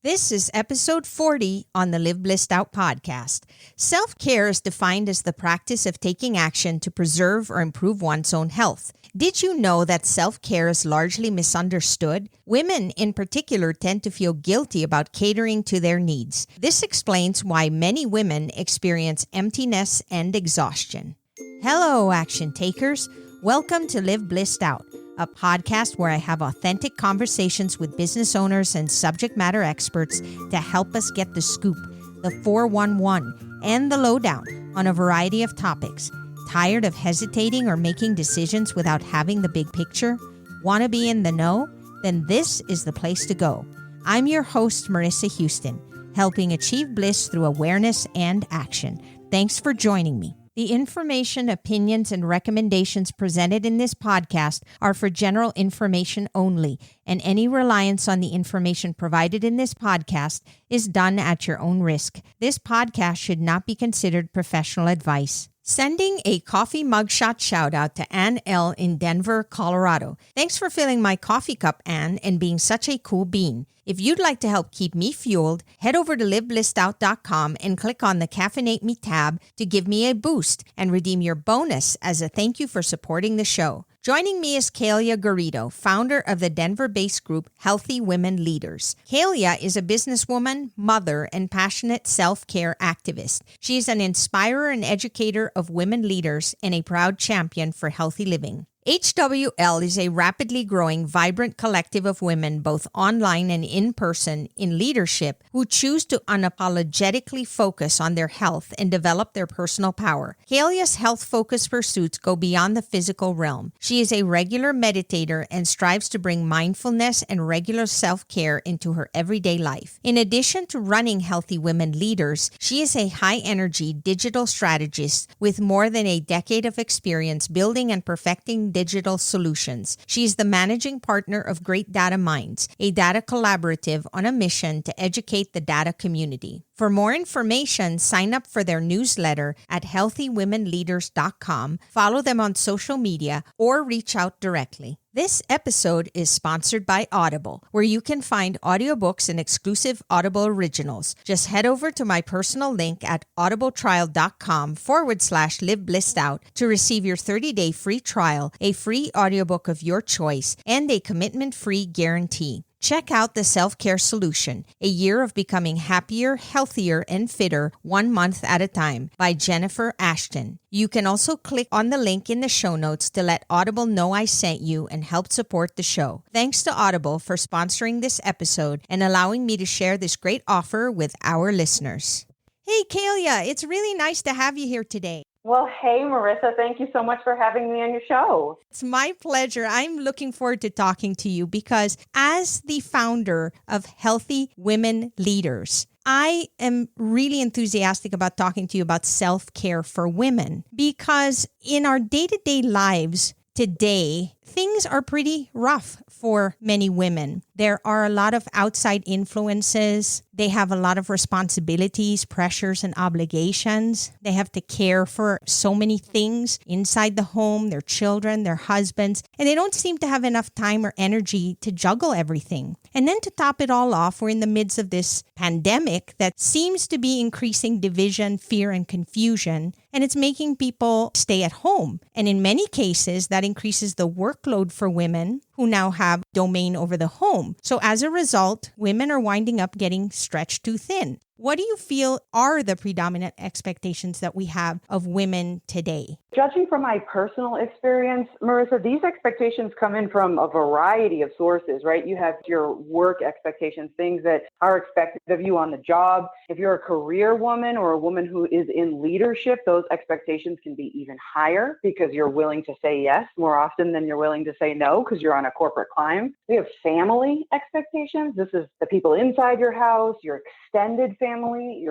This is episode 40 on the Live Blissed Out podcast. Self-care is defined as the practice of taking action to preserve or improve one's own health. Did you know that self-care is largely misunderstood? Women in particular tend to feel guilty about catering to their needs. This explains why many women experience emptiness and exhaustion. Hello, action takers. Welcome to Live Blissed Out, a podcast where I have authentic conversations with business owners and subject matter experts to help us get the scoop, the 411, and the lowdown on a variety of topics. Tired of hesitating or making decisions without having the big picture? Want to be in the know? Then this is the place to go. I'm your host, Marissa Houston, helping achieve bliss through awareness and action. Thanks for joining me. The information, opinions, and recommendations presented in this podcast are for general information only, and any reliance on the information provided in this podcast is done at your own risk. This podcast should not be considered professional advice. Sending a coffee mugshot shout out to Ann L. in Denver, Colorado. Thanks for filling my coffee cup, Ann, and being such a cool bean. If you'd like to help keep me fueled, head over to liveblissed.com and click on the Caffeinate Me tab to give me a boost and redeem your bonus as a thank you for supporting the show. Joining me is Kalia Garrido, founder of the Denver-based group Healthy Women Leaders. Kalia is a businesswoman, mother, and passionate self-care activist. She is an inspirer and educator of women leaders and a proud champion for healthy living. HWL is a rapidly growing, vibrant collective of women, both online and in person, in leadership, who choose to unapologetically focus on their health and develop their personal power. Kalia's health-focused pursuits go beyond the physical realm. She is a regular meditator and strives to bring mindfulness and regular self-care into her everyday life. In addition to running Healthy Women Leaders, she is a high-energy digital strategist with more than a decade of experience building and perfecting digital solutions. She is the managing partner of Great Data Minds, a data collaborative on a mission to educate the data community. For more information, sign up for their newsletter at healthywomenleaders.com, follow them on social media, or reach out directly. This episode is sponsored by Audible, where you can find audiobooks and exclusive Audible originals. Just head over to my personal link at audibletrial.com/liveblissed to receive your 30-day free trial, a free audiobook of your choice, and a commitment-free guarantee. Check out The Self-Care Solution, a year of becoming happier, healthier, and fitter 1 month at a time by Jennifer Ashton. You can also click on the link in the show notes to let Audible know I sent you and help support the show. Thanks to Audible for sponsoring this episode and allowing me to share this great offer with our listeners. Hey, Kalia, it's really nice to have you here today. Well, hey, Marissa, thank you so much for having me on your show. It's my pleasure. I'm looking forward to talking to you because as the founder of Healthy Women Leaders, I am really enthusiastic about talking to you about self-care for women because in our day-to-day lives today, things are pretty rough for many women. There are a lot of outside influences. They have a lot of responsibilities, pressures, and obligations. They have to care for so many things inside the home, their children, their husbands, and they don't seem to have enough time or energy to juggle everything. And then to top it all off, we're in the midst of this pandemic that seems to be increasing division, fear, and confusion, and it's making people stay at home. And in many cases, that increases the workload for women who now have domain over the home. So as a result, women are winding up getting stretched too thin. What do you feel are the predominant expectations that we have of women today? Judging from my personal experience, Marissa, these expectations come in from a variety of sources, right? You have your work expectations, things that are expected of you on the job. If you're a career woman or a woman who is in leadership, those expectations can be even higher because you're willing to say yes more often than you're willing to say no because you're on a corporate climb. We have family expectations. This is the people inside your house, your extended family. family,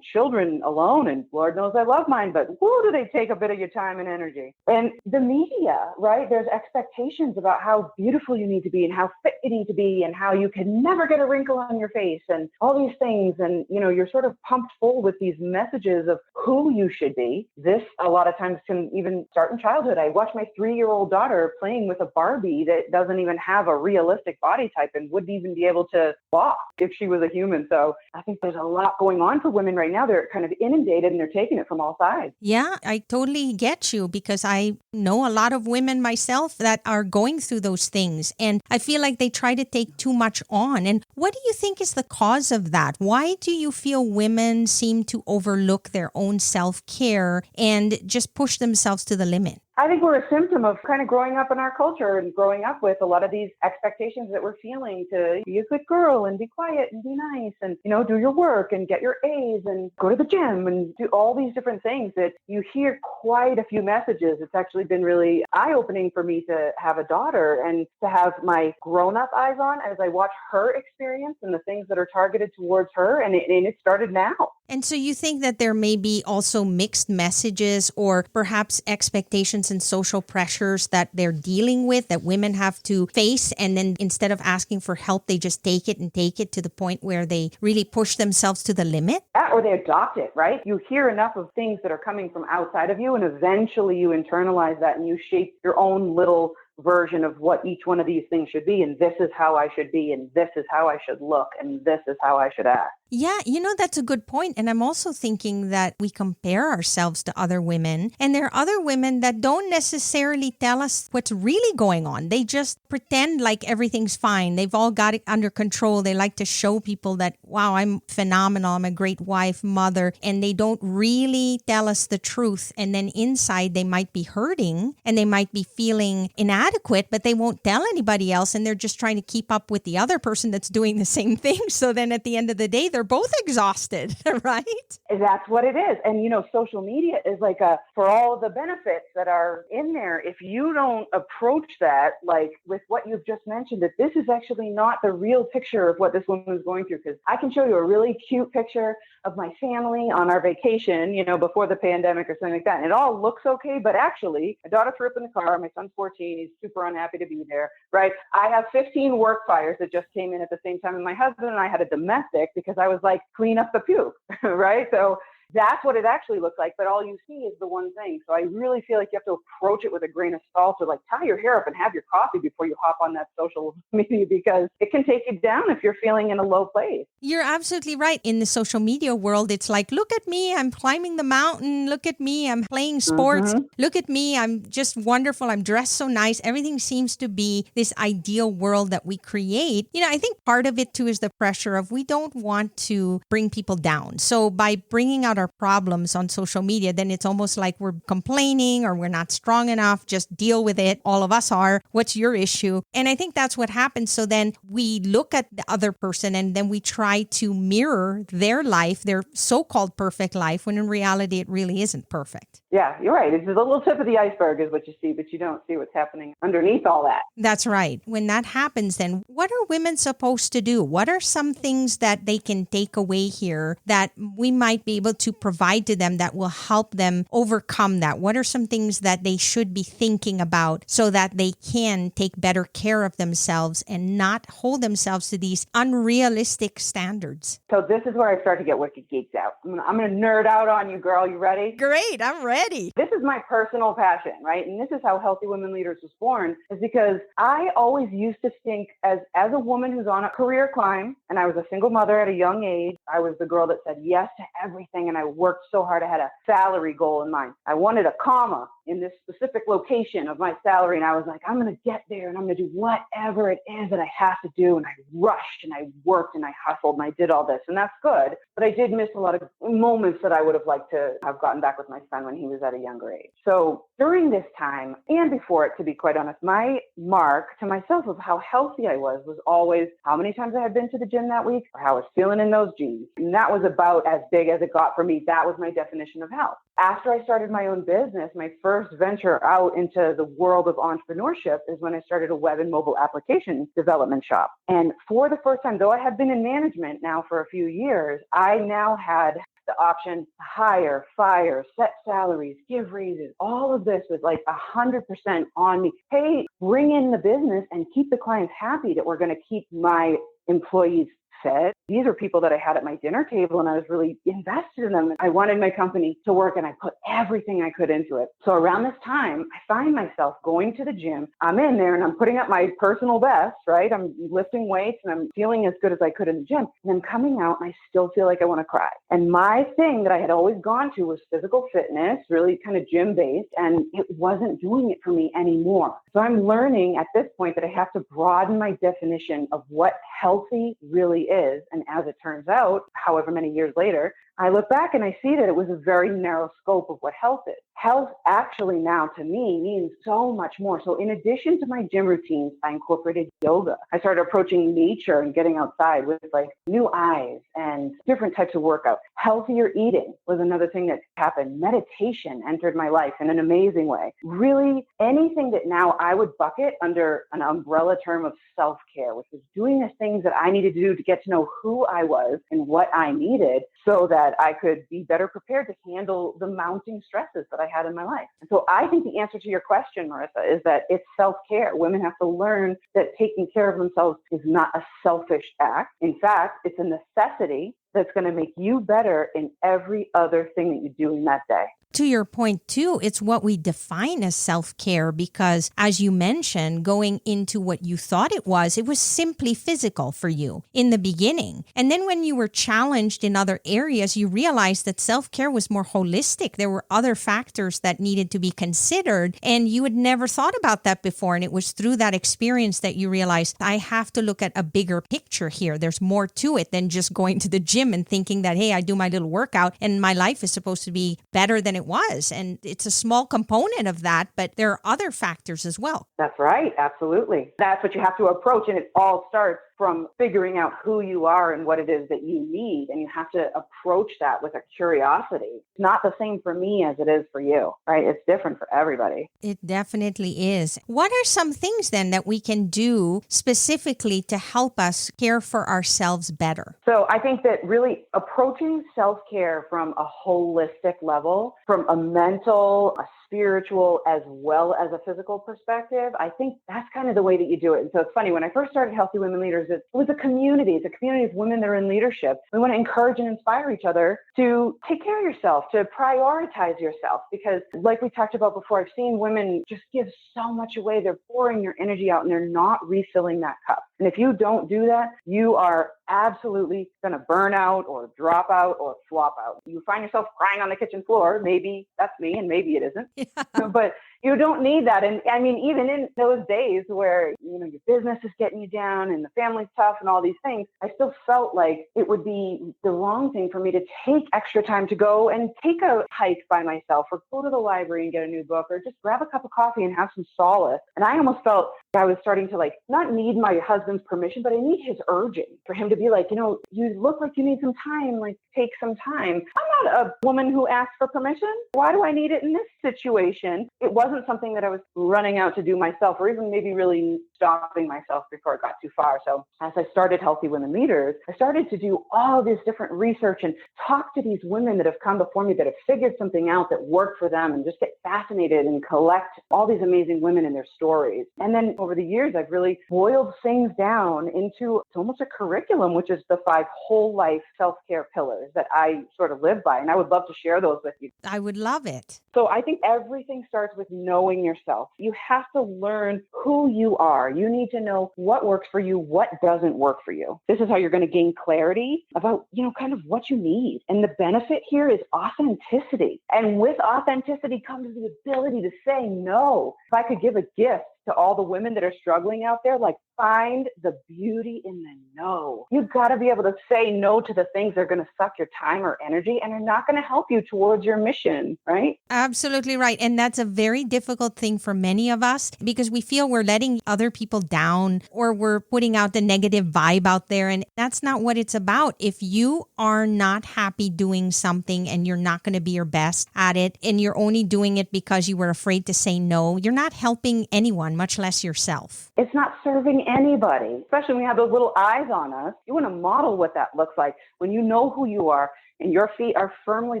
children alone, and Lord knows I love mine, but whoo, do they take a bit of your time and energy. And the media, right? There's expectations about how beautiful you need to be and how fit you need to be and how you can never get a wrinkle on your face and all these things. And, you're sort of pumped full with these messages of who you should be. This a lot of times can even start in childhood. I watched my 3-year-old daughter playing with a Barbie that doesn't even have a realistic body type and wouldn't even be able to walk if she was a human. So I think there's a lot going on for women right now. They're kind of inundated and they're taking it from all sides. Yeah, I totally get you because I know a lot of women myself that are going through those things. And I feel like they try to take too much on. And what do you think is the cause of that? Why do you feel women seem to overlook their own self-care and just push themselves to the limit? I think we're a symptom of kind of growing up in our culture and growing up with a lot of these expectations that we're feeling to be a good girl and be quiet and be nice and, do your work and get your A's and go to the gym and do all these different things that you hear quite a few messages. It's actually been really eye-opening for me to have a daughter and to have my grown-up eyes on as I watch her experience and the things that are targeted towards her. And it started now. And so you think that there may be also mixed messages or perhaps expectations and social pressures that they're dealing with that women have to face. And then instead of asking for help, they just take it to the point where they really push themselves to the limit? Yeah, or they adopt it, right? You hear enough of things that are coming from outside of you, and eventually you internalize that and you shape your own little version of what each one of these things should be. And this is how I should be, and this is how I should look, and this is how I should act. Yeah, that's a good point. And I'm also thinking that we compare ourselves to other women, and there are other women that don't necessarily tell us what's really going on. They just pretend like everything's fine. They've all got it under control. They like to show people that, wow, I'm phenomenal. I'm a great wife, mother, and they don't really tell us the truth. And then inside they might be hurting and they might be feeling inadequate, but they won't tell anybody else. And they're just trying to keep up with the other person that's doing the same thing. So then at the end of the day, they're both exhausted, right? That's what it is. And, social media is like for all of the benefits that are in there, if you don't approach that, like with what you've just mentioned, that this is actually not the real picture of what this woman is going through. Because I can show you a really cute picture of my family on our vacation, before the pandemic or something like that. And it all looks okay. But actually, my daughter threw up in the car. My son's 14. He's super unhappy to be there, right? I have 15 work fires that just came in at the same time. And my husband and I had a domestic because I was like, clean up the puke, right? So that's what it actually looks like, but all you see is the one thing. So I really feel like you have to approach it with a grain of salt, or like tie your hair up and have your coffee before you hop on that social media, because it can take you down if you're feeling in a low place. You're absolutely right. In the social media world, it's like, look at me, I'm climbing the mountain. Look at me, I'm playing sports. Mm-hmm. Look at me, I'm just wonderful. I'm dressed so nice. Everything seems to be this ideal world that we create. I think part of it too is the pressure of we don't want to bring people down. So by bringing out our problems on social media, then it's almost like we're complaining or we're not strong enough. Just deal with it. All of us are. What's your issue? And I think that's what happens. So then we look at the other person and then we try to mirror their life, their so-called perfect life, when in reality, it really isn't perfect. Yeah, you're right. It's the little tip of the iceberg is what you see, but you don't see what's happening underneath all that. That's right. When that happens, then what are women supposed to do? What are some things that they can take away here that we might be able to provide to them that will help them overcome that? What are some things that they should be thinking about so that they can take better care of themselves and not hold themselves to these unrealistic standards? So this is where I start to get wicked geeked out. I'm going to nerd out on you, girl. You ready? Great. I'm ready. This is my personal passion, right? And this is how Healthy Women Leaders was born, is because I always used to think as a woman who's on a career climb, and I was a single mother at a young age. I was the girl that said yes to everything, and I worked so hard. I had a salary goal in mind. I wanted a comma in this specific location of my salary, and I was like, I'm going to get there, and I'm going to do whatever it is that I have to do. And I rushed, and I worked, and I hustled, and I did all this, and that's good. But I did miss a lot of moments that I would have liked to have gotten back with my son when he was at a younger age. So during this time and before it, to be quite honest, my mark to myself of how healthy I was always how many times I had been to the gym that week or how I was feeling in those jeans. And that was about as big as it got for me. That was my definition of health. After I started my own business, my first venture out into the world of entrepreneurship is when I started a web and mobile application development shop. And for the first time, though I had been in management now for a few years, I now had the option to hire, fire, set salaries, give raises. All of this was like 100% on me. Hey, bring in the business and keep the clients happy that we're going to keep my employees fed. These are people that I had at my dinner table and I was really invested in them. I wanted my company to work and I put everything I could into it. So around this time, I find myself going to the gym. I'm in there and I'm putting up my personal best, right? I'm lifting weights and I'm feeling as good as I could in the gym. And I'm coming out and I still feel like I want to cry. And my thing that I had always gone to was physical fitness, really kind of gym based, and it wasn't doing it for me anymore. So I'm learning at this point that I have to broaden my definition of what healthy really is. And as it turns out, however many years later, I look back and I see that it was a very narrow scope of what health is. Health actually now to me means so much more. So in addition to my gym routines, I incorporated yoga. I started approaching nature and getting outside with like new eyes and different types of workout. Healthier eating was another thing that happened. Meditation entered my life in an amazing way. Really anything that now I would bucket under an umbrella term of self-care, which was doing the things that I needed to do to get to know who I was and what I needed so that I could be better prepared to handle the mounting stresses that I had in my life. And so I think the answer to your question, Marissa, is that it's self-care. Women have to learn that taking care of themselves is not a selfish act. In fact, it's a necessity that's going to make you better in every other thing that you do in that day. To your point, too, it's what we define as self-care because, as you mentioned, going into what you thought it was simply physical for you in the beginning. And then when you were challenged in other areas, you realized that self-care was more holistic. There were other factors that needed to be considered, and you had never thought about that before. And it was through that experience that you realized, I have to look at a bigger picture here. There's more to it than just going to the gym and thinking that, hey, I do my little workout and my life is supposed to be better than it was. And it's a small component of that, but there are other factors as well. That's right. Absolutely. That's what you have to approach. And it all starts from figuring out who you are and what it is that you need. And you have to approach that with a curiosity. It's not the same for me as it is for you, right? It's different for everybody. It definitely is. What are some things then that we can do specifically to help us care for ourselves better? So I think that really approaching self-care from a holistic level, from a mental, a spiritual, as well as a physical perspective, I think that's kind of the way that you do it. And so it's funny, when I first started Healthy Women Leaders, it was a community. It's a community of women that are in leadership. We want to encourage and inspire each other to take care of yourself, to prioritize yourself. Because like we talked about before, I've seen women just give so much away. They're pouring their energy out and they're not refilling that cup. And if you don't do that, you are absolutely going to burn out or drop out or flop out. You find yourself crying on the kitchen floor. Maybe that's me and maybe it isn't. Yeah. But you don't need that. And I mean, even in those days where, you know, your business is getting you down and the family's tough and all these things, I still felt like it would be the wrong thing for me to take extra time to go and take a hike by myself or go to the library and get a new book or just grab a cup of coffee and have some solace. And I almost felt I was starting to not need my husband's permission, but I need his urging for him to be like, you know, you look like you need some time, take some time. I'm not a woman who asks for permission. Why do I need it in this situation? It wasn't something that I was running out to do myself or even maybe really stopping myself before it got too far. So as I started Healthy Women Leaders, I started to do all this different research and talk to these women that have come before me that have figured something out that worked for them and just get fascinated and collect all these amazing women and their stories. And then over the years, I've really boiled things down into almost a curriculum, which is the 5 whole life self-care pillars that I sort of live by. And I would love to share those with you. I would love it. So I think everything starts with knowing yourself. You have to learn who you are. You need to know what works for you, what doesn't work for you. This is how you're going to gain clarity about, kind of what you need. And the benefit here is authenticity. And with authenticity comes the ability to say no. If I could give a gift to all the women that are struggling out there, like, find the beauty in the no. You've got to be able to say no to the things that are going to suck your time or energy and are not going to help you towards your mission, right? Absolutely right. And that's a very difficult thing for many of us because we feel we're letting other people down or we're putting out the negative vibe out there. And that's not what it's about. If you are not happy doing something and you're not going to be your best at it and you're only doing it because you were afraid to say no, you're not helping anyone, much less yourself. It's not serving anybody, especially when you have those little eyes on us. You want to model what that looks like. When you know who you are and your feet are firmly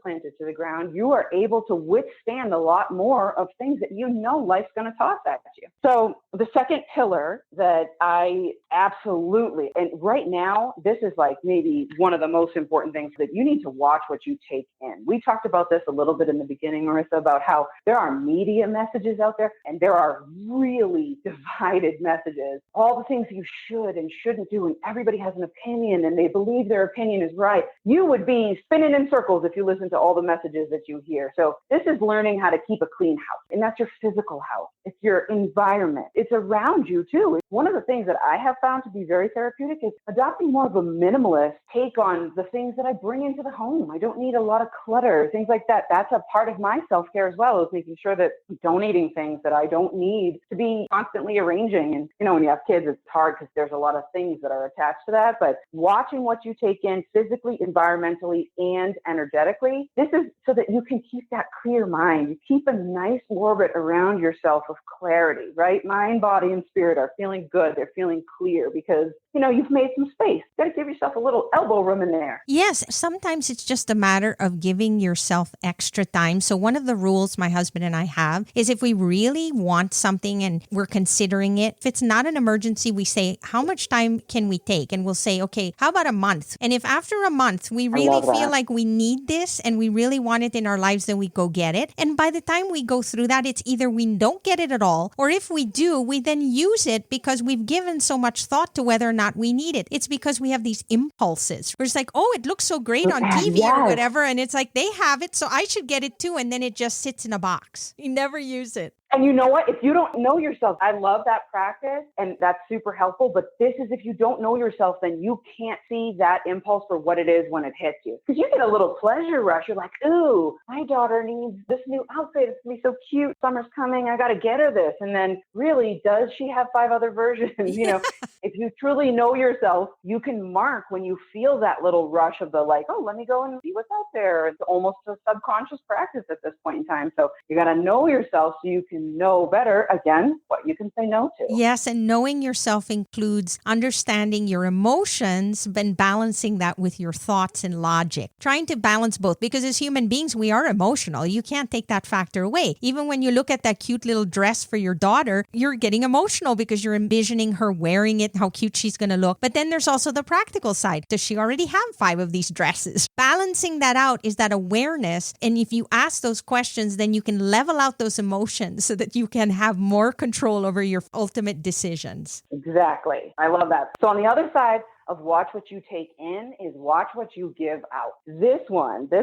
planted to the ground, you are able to withstand a lot more of things that you know life's going to toss at you. So the second pillar that I absolutely, and right now, this is like maybe one of the most important things, that you need to watch what you take in. We talked about this a little bit in the beginning, Marissa, about how there are media messages out there and there are really divided messages. All the things you should and shouldn't do, and everybody has an opinion and they believe their opinion is right. You would be spinning in circles if you listen to all the messages that you hear. So this is learning how to keep a clean house, and that's your physical house. It's your environment. It's around you too. One of the things that I have found to be very therapeutic is adopting more of a minimalist take on the things that I bring into the home. I don't need a lot of clutter, things like that. That's a part of my self-care as well, is making sure that I'm donating things that I don't need to be constantly arranging. And, you know, when you have kids, it's hard because there's a lot of things that are attached to that. But watching what you take in physically, environmentally, and energetically, this is so that you can keep that clear mind. You keep a nice orbit around yourself of clarity, right? Mind, body, and spirit are feeling good. They're feeling clear because, you know, you've made some space. You got to give yourself a little elbow room in there. Yes, sometimes it's just a matter of giving yourself extra time. So one of the rules my husband and I have is if we really want something and we're considering it, if it's not an emergency, we say, how much time can we take? And we'll say, okay, how about a month? And if after a month we really feel like we need this and we really want it in our lives, then we go get it. And by the time we go through that, it's either we don't get it at all, or if we do, we then use it because we've given so much thought to whether or not we need it. It's because we have these impulses. We're just like, oh, it looks so great on TV or whatever. And it's like, they have it, so I should get it too. And then it just sits in a box. You never use it. And you know what? If you don't know yourself, I love that practice and that's super helpful. But this is, if you don't know yourself, then you can't see that impulse for what it is when it hits you. Because you get a little pleasure rush. You're like, ooh, my daughter needs this new outfit. It's going to be so cute. Summer's coming. I got to get her this. And then really, does she have 5 other versions? You know, if you truly know yourself, you can mark when you feel that little rush of the like, oh, let me go and see what's out there. It's almost a subconscious practice at this point in time. So you got to know yourself so you can know better, again, what you can say no to. Yes, and knowing yourself includes understanding your emotions and balancing that with your thoughts and logic. Trying to balance both, because as human beings, we are emotional. You can't take that factor away. Even when you look at that cute little dress for your daughter, you're getting emotional because you're envisioning her wearing it, how cute she's going to look. But then there's also the practical side. Does she already have 5 of these dresses? Balancing that out is that awareness. And if you ask those questions, then you can level out those emotions so that you can have more control over your ultimate decisions. Exactly. I love that. So on the other side of watch what you take in is watch what you give out. This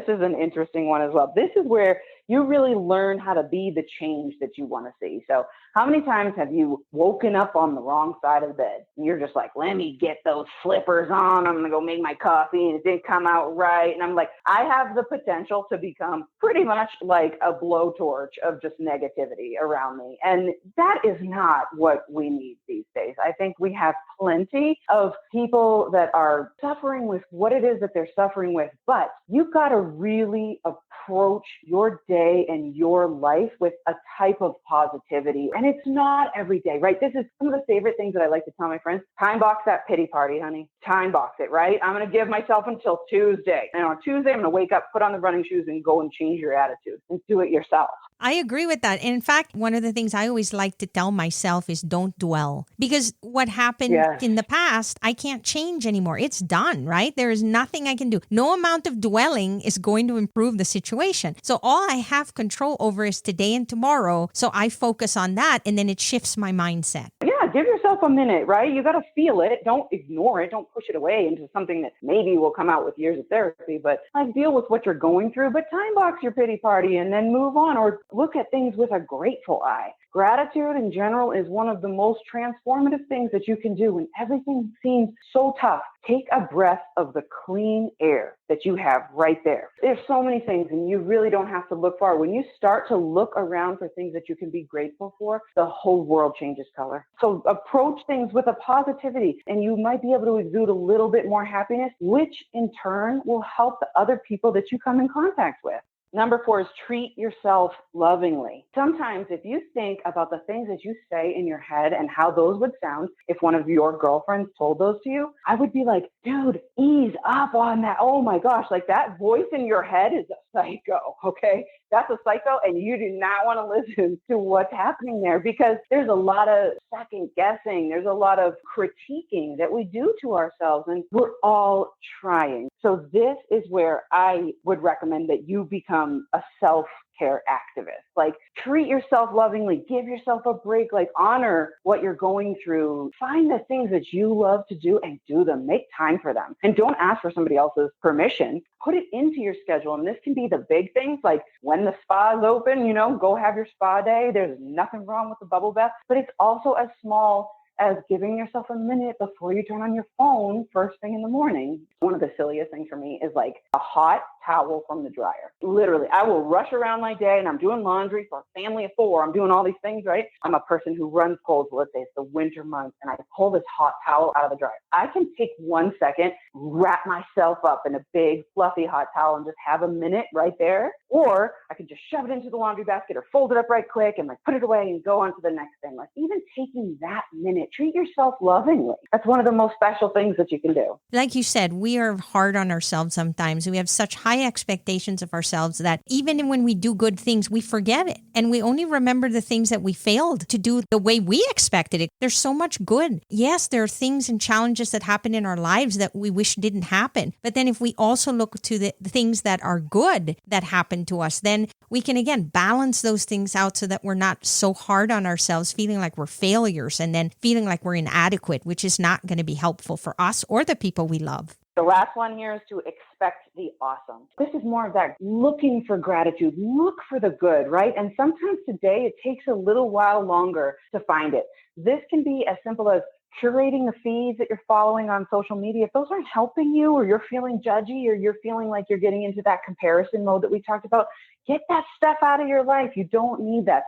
is an interesting one as well. This is where you really learn how to be the change that you want to see. So how many times have you woken up on the wrong side of the bed? And you're just like, let me get those flippers on. I'm going to go make my coffee and it didn't come out right. And I'm like, I have the potential to become pretty much like a blowtorch of just negativity around me. And that is not what we need these days. I think we have plenty of people that are suffering with what it is that they're suffering with, but you've got to really approach your day and your life with a type of positivity. And it's not every day, right? This is some of the favorite things that I like to tell my friends. Time box that pity party, honey. Time box it, right? I'm going to give myself until Tuesday. And on Tuesday, I'm going to wake up, put on the running shoes and go and change your attitude and do it yourself. I agree with that. And in fact, one of the things I always like to tell myself is don't dwell. Because what happened in the past, I can't change anymore. It's done, right? There is nothing I can do. No amount of dwelling is going to improve the situation. So all I have control over is today and tomorrow. So I focus on that and then it shifts my mindset. Yeah, give yourself yourself a minute, right? You got to feel it. Don't ignore it. Don't push it away into something that maybe will come out with years of therapy, but like deal with what you're going through, but time box your pity party and then move on, or look at things with a grateful eye. Gratitude in general is one of the most transformative things that you can do when everything seems so tough. Take a breath of the clean air that you have right there. There's so many things, and you really don't have to look far. When you start to look around for things that you can be grateful for, the whole world changes color. So approach things with a positivity, and you might be able to exude a little bit more happiness, which in turn will help the other people that you come in contact with. Number 4 is treat yourself lovingly. Sometimes if you think about the things that you say in your head and how those would sound if one of your girlfriends told those to you, I would be like, dude, ease up on that. Oh my gosh, like that voice in your head is a psycho, okay? That's a psycho, and you do not want to listen to what's happening there, because there's a lot of second guessing. There's a lot of critiquing that we do to ourselves, and we're all trying. So this is where I would recommend that you become a self-care activist. Like, treat yourself lovingly, give yourself a break, like honor what you're going through. Find the things that you love to do and do them. Make time for them. And don't ask for somebody else's permission. Put it into your schedule. And this can be the big things, like when the spa is open, go have your spa day. There's nothing wrong with the bubble bath, but it's also as small as giving yourself a minute before you turn on your phone first thing in the morning. One of the silliest things for me is like a hot towel from the dryer. Literally, I will rush around my day and I'm doing laundry for a family of 4. I'm doing all these things, right? I'm a person who runs cold. So let's say it's the winter months and I pull this hot towel out of the dryer. I can take 1 second, wrap myself up in a big fluffy hot towel and just have a minute right there. Or I can just shove it into the laundry basket or fold it up right quick and like put it away and go on to the next thing. Like, even taking that minute, treat yourself lovingly. That's one of the most special things that you can do. Like you said, we are hard on ourselves sometimes. We have such high expectations of ourselves that even when we do good things, we forget it. And we only remember the things that we failed to do the way we expected it. There's so much good. Yes, there are things and challenges that happen in our lives that we wish didn't happen. But then if we also look to the things that are good that happen to us, then we can, again, balance those things out so that we're not so hard on ourselves, feeling like we're failures and then feeling like we're inadequate, which is not going to be helpful for us or the people we love. The last one here is to expect the awesome. This is more of that looking for gratitude, look for the good, right? And sometimes today it takes a little while longer to find it. This can be as simple as curating the feeds that you're following on social media. If those aren't helping you, or you're feeling judgy, or you're feeling like you're getting into that comparison mode that we talked about, get that stuff out of your life. You don't need that.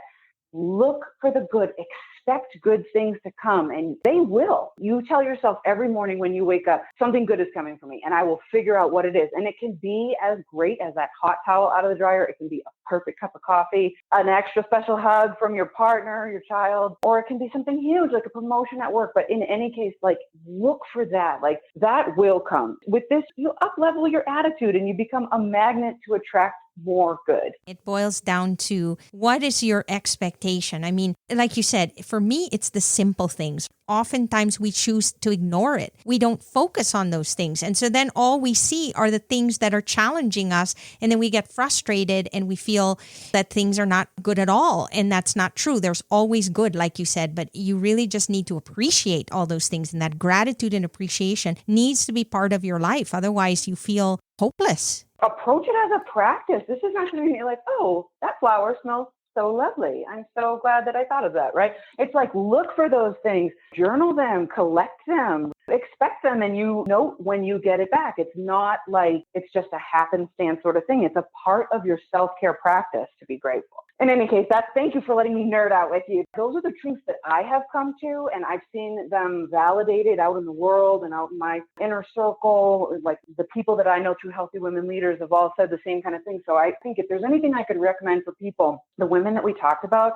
Look for the good. Expect good things to come, and they will. You tell yourself every morning when you wake up, something good is coming for me, and I will figure out what it is. And it can be as great as that hot towel out of the dryer. It can be a perfect cup of coffee, an extra special hug from your partner, your child, or it can be something huge like a promotion at work. But in any case, like, look for that. Like, that will come. With this, you up-level your attitude and you become a magnet to attract more good. It boils down to, what is your expectation? I mean, like you said, for me, it's the simple things. Oftentimes we choose to ignore it. We don't focus on those things. And so then all we see are the things that are challenging us. And then we get frustrated and we feel that things are not good at all. And that's not true. There's always good, like you said, but you really just need to appreciate all those things. And that gratitude and appreciation needs to be part of your life. Otherwise you feel hopeless. Approach it as a practice. This is not going to be like, oh, that flower smells so lovely. I'm so glad that I thought of that, right? It's like, look for those things, journal them, collect them, expect them, and you note when you get it back. It's not like it's just a happenstance sort of thing. It's a part of your self-care practice to be grateful. In any case, thank you for letting me nerd out with you. Those are the truths that I have come to, and I've seen them validated out in the world and out in my inner circle. Like, the people that I know, true healthy women leaders, have all said the same kind of thing. So I think if there's anything I could recommend for people, the women that we talked about,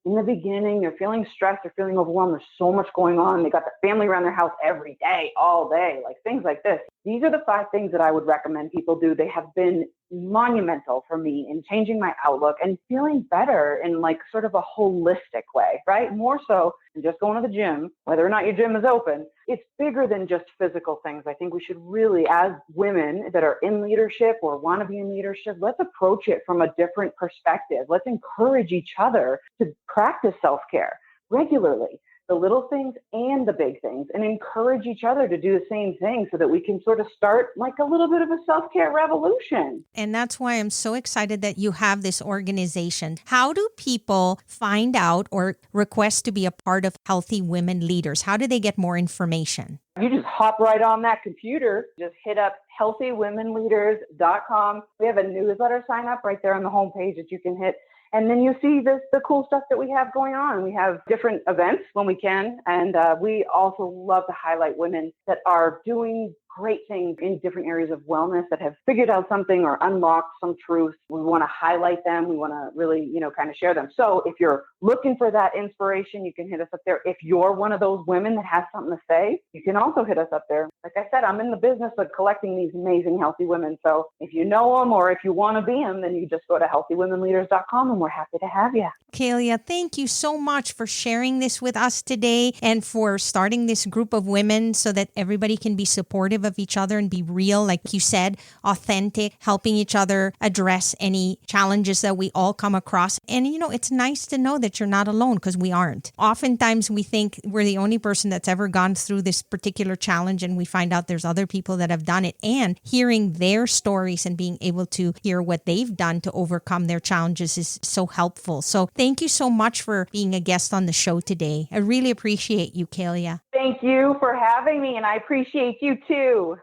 in the beginning, they're feeling stressed, they're feeling overwhelmed, there's so much going on, they got their family around their house every day, all day, like things like this. These are the 5 things that I would recommend people do. They have been monumental for me in changing my outlook and feeling better in like sort of a holistic way, right? More so than just going to the gym, whether or not your gym is open. It's bigger than just physical things. I think we should really, as women that are in leadership or want to be in leadership, let's approach it from a different perspective. Let's encourage each other to practice self-care regularly. the little things and the big things, and encourage each other to do the same thing so that we can sort of start like a little bit of a self-care revolution. And that's why I'm so excited that you have this organization. How do people find out or request to be a part of Healthy Women Leaders? How do they get more information? You just hop right on that computer, just hit up healthywomenleaders.com. We have a newsletter sign up right there on the homepage that you can hit. And then you see the cool stuff that we have going on. We have different events when we can. And we also love to highlight women that are doing great things in different areas of wellness, that have figured out something or unlocked some truth. We want to highlight them. We want to really, kind of share them. So if you're looking for that inspiration, you can hit us up there. If you're one of those women that has something to say, you can also hit us up there. Like I said, I'm in the business of collecting these amazing healthy women. So if you know them or if you want to be them, then you just go to healthywomenleaders.com and we're happy to have you. Kalia, thank you so much for sharing this with us today and for starting this group of women so that everybody can be supportive of each other and be real, like you said, authentic, helping each other address any challenges that we all come across. And, it's nice to know that you're not alone, because we aren't. Oftentimes we think we're the only person that's ever gone through this particular challenge, and we find out there's other people that have done it, and hearing their stories and being able to hear what they've done to overcome their challenges is so helpful. So thank you so much for being a guest on the show today. I really appreciate you, Kalia. Thank you for having me, and I appreciate you too.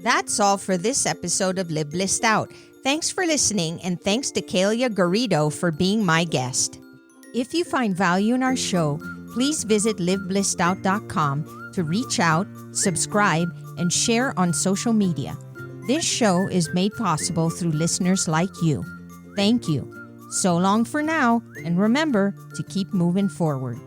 That's all for this episode of Live Blissed Out. Thanks for listening, and thanks to Kalia Garrido for being my guest. If you find value in our show, please visit liveblessedout.com to reach out, subscribe, and share on social media. This show is made possible through listeners like you. Thank you. So long for now, and remember to keep moving forward.